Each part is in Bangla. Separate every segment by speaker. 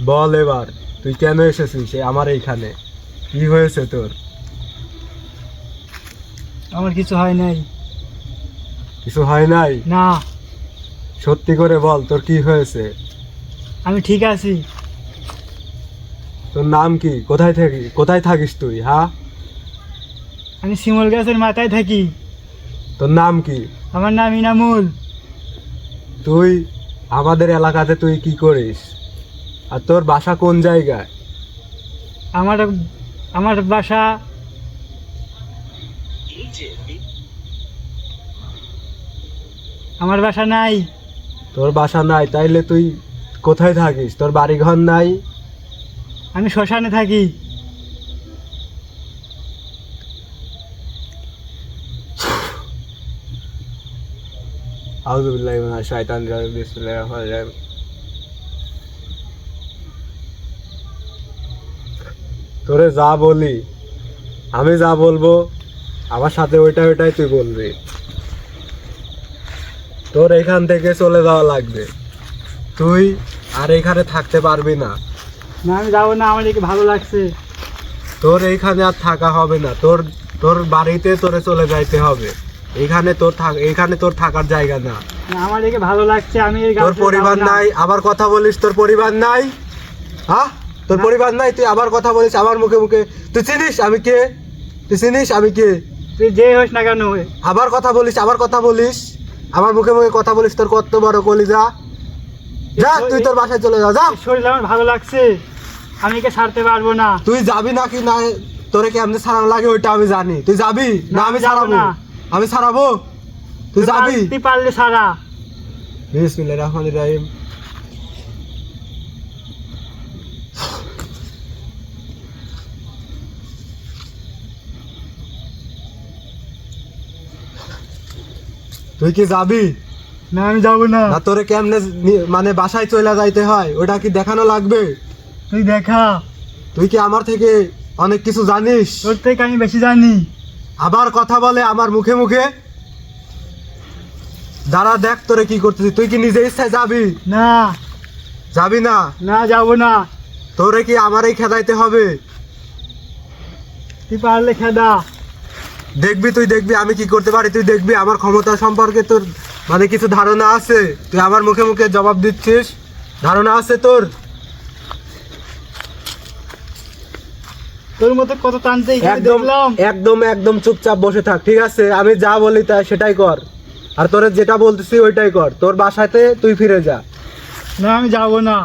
Speaker 1: বল এবার তুই কেন এসেছিস আমার এইখানে? কি হয়েছে তোর?
Speaker 2: আমার কিছু হয় নাই।
Speaker 1: কিছু হয় নাই?
Speaker 2: না,
Speaker 1: সত্যি করে বল তোর কি হয়েছে?
Speaker 2: আমি ঠিক আছি।
Speaker 1: তোর নাম কি? কোথায় থাকিস তুই? হ্যাঁ,
Speaker 2: আমি শিমল গাছের মাথায় থাকি।
Speaker 1: তোর নাম কি?
Speaker 2: আমার নাম ইনামুল।
Speaker 1: তুই আমাদের এলাকাতে তুই কি করিস? আর তোর বাসা কোন জায়গায়?
Speaker 2: আমার আমার বাসা আমার বাসা নাই।
Speaker 1: তোর বাসা নাই? তাইলে তুই কোথায় থাকিস? তোর বাড়ি ঘর নাই?
Speaker 2: আমি শ্মশানে থাকি।
Speaker 1: আউযু বিল্লাহি মিনাশ শাইতানির রাজিম। বিসমিল্লাহির রহমানির রহিম। তোরে যা বলি, আমি যা বলবো আমার সাথে ওইটাই তুই বলবি। তোর এখান থেকে চলে যাওয়া লাগবে, তুই আর এখানে থাকতে পারবি না।
Speaker 2: না, আমি যাবো না, আমার একে ভালো লাগছে।
Speaker 1: তোর এইখানে আর থাকা হবে না, তোর তোর বাড়িতে তোরে চলে যাইতে হবে। এখানে তোর থাকার জায়গা না।
Speaker 2: না, আমার একে ভালো লাগছে, আমি এই
Speaker 1: তোর
Speaker 2: গাছে
Speaker 1: পরিবার
Speaker 2: যাবো না।
Speaker 1: নাই, আবার কথা বলিস তোর পরিবার নাই? হ্যাঁ, তোর
Speaker 2: না।
Speaker 1: পরিবার নাই, তুই আবার কথা বলিস আমার মুখে মুখে। তুই চিনিস আমি কে? তুই চিনিস আমি কে?
Speaker 2: তুই যে হোস না কেন,
Speaker 1: আবার কথা বলিস আমার মুখে মুখে কথা বলিস। তোর কত বড় কলিজা! যা, তুই তোর বাসায় চলে যা।
Speaker 2: শরীর আমার ভালো লাগছে, আমি একে ছাড়তে পারবো না।
Speaker 1: তুই যাবি নাকি না? তোরে কেমনে ছাড়ানো লাগে ওইটা আমি জানি। তুই যাবি না?
Speaker 2: না,
Speaker 1: আমি
Speaker 2: আমি যাবো
Speaker 1: ছাড়াবো।
Speaker 2: না।
Speaker 1: আমি ছাড়াবো, তুই যাবি?
Speaker 2: তুই পারলে ছাড়া।
Speaker 1: বিসমিল্লাহির রহমানির রহিম। তুই কি যাবি?
Speaker 2: না, আমি যাবো না।
Speaker 1: না, তোরে কেমনে মানে বাসায় চলে যাইতে হয় ওটা কি দেখানো লাগবে?
Speaker 2: তুই দেখা,
Speaker 1: তুই কি আমার থেকে অনেক কিছু জানিস?
Speaker 2: তোর থেকে আমি বেশি জানি।
Speaker 1: আবার কথা বলে আমার মুখে মুখে। দাঁড়া, দেখ তোরে কি করতেছিস। তুই কি নিজে ইচ্ছায় যাবি?
Speaker 2: না,
Speaker 1: যাবি না?
Speaker 2: না যাবো না।
Speaker 1: তোরে কি আমারই খেদাইতে হবে?
Speaker 2: তুই পারলে খেদা।
Speaker 1: দেখবি, তুই দেখবি আমি কি করতে পারি। তুই দেখবি আমার ক্ষমতা সম্পর্কে তোর মানে কিছু ধারণা আছে? তুই আমার মুখে মুখে জবাব দিচ্ছিস, ধারণা আছে তোর?
Speaker 2: তোর মতো কত টানতে
Speaker 1: একদম
Speaker 2: দেখলাম।
Speaker 1: একদম একদম চুপচাপ বসে থাক, ঠিক আছে? আমি যা বলি তাই সেটাই কর, আর তোরে যেটা বলতেছি ওইটাই কর। তোর বাসাতে তুই ফিরে যা।
Speaker 2: না, আমি যাবো না।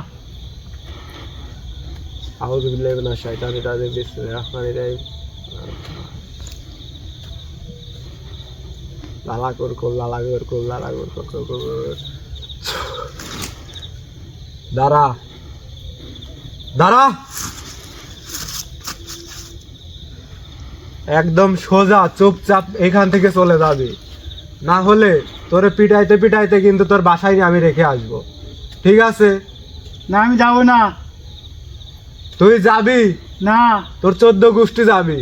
Speaker 1: আউযু বিল্লাহি মিনাশ শাইতানির রাজিম। বিসমিল্লাহির রহমানির রহিম। লালা কর কর লালা কর কর লালা কর কর কর কর কর। দাঁড়া, দাঁড়া, একদম সোজা চুপচাপ এখান থেকে চলে যাবি, না হলে তোরে পিটাইতে পিটাইতে কিন্তু তোর বাসায় আমি রেখে আসবো, ঠিক আছে?
Speaker 2: না, আমি যাবো না।
Speaker 1: তুই যাবি,
Speaker 2: না,
Speaker 1: তোর 14 গোষ্ঠী যাবি,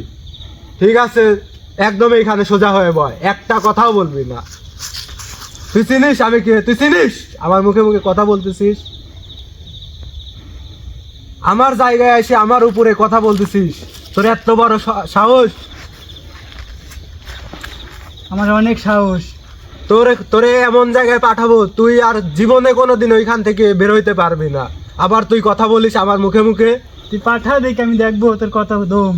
Speaker 1: ঠিক আছে? একদম এখানে সোজা হয়ে বয়, একটা কথাও বলবি না। তুই চিনিস আমি কে? তুই চিনিস? আমার মুখে মুখে কথা বলতেছিস, আমার জায়গায় এসে আমার উপরে কথা বলতেছিস। তোর এত বড় সাহস!
Speaker 2: আমার অনেক সাহস।
Speaker 1: তোরে তোরে এমন জায়গায় পাঠাবো তুই আর জীবনে কোনোদিন ওইখান থেকে বের হইতে পারবি না। আবার তুই কথা বলিস আমার মুখে মুখে।
Speaker 2: তুই পাঠা, দেখি আমি দেখবো তোর কথা দম।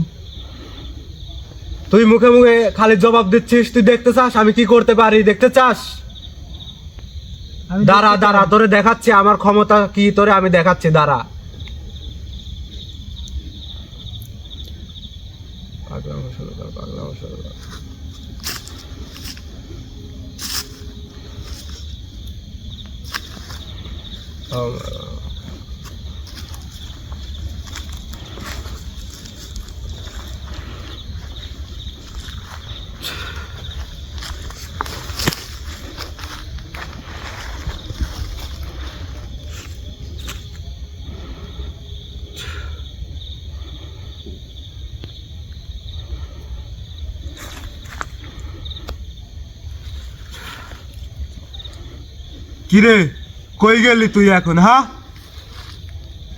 Speaker 1: তুই মুখে মুখে খালি জবাব দিচ্ছিস। তুই দেখতে চাস আমি কি করতে পারি? দেখতে চাস?
Speaker 2: আমি
Speaker 1: দাঁড়া
Speaker 2: দেখতে
Speaker 1: দাঁড়া,
Speaker 2: চাই।
Speaker 1: তোরে দেখাচ্ছি আমার ক্ষমতা কি, তোরে আমি দেখাচ্ছি, দাঁড়া। পাগলা মশলা, পাগলা মশলা। কিরে, কই গেলি তুই এখন? হ্যাঁ,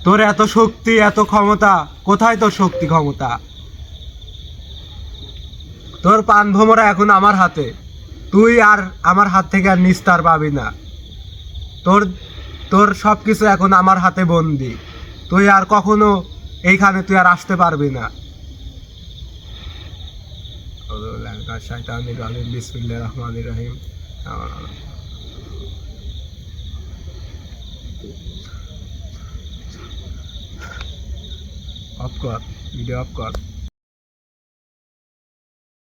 Speaker 1: তোর এত শক্তি এত ক্ষমতা, কোথায় তোর শক্তি ক্ষমতা? তোর পান ভোমরা এখন আমার হাতে, তুই আর আমার হাত থেকে আর নিস্তার পাবি না। তোর তোর সব কিছু এখন আমার হাতে বন্দি, তুই আর কখনো এইখানে তুই আর আসতে পারবি না। বিসমিল্লাহির রহমানির রহিম। অফ কর, ভিডিও অফ কর।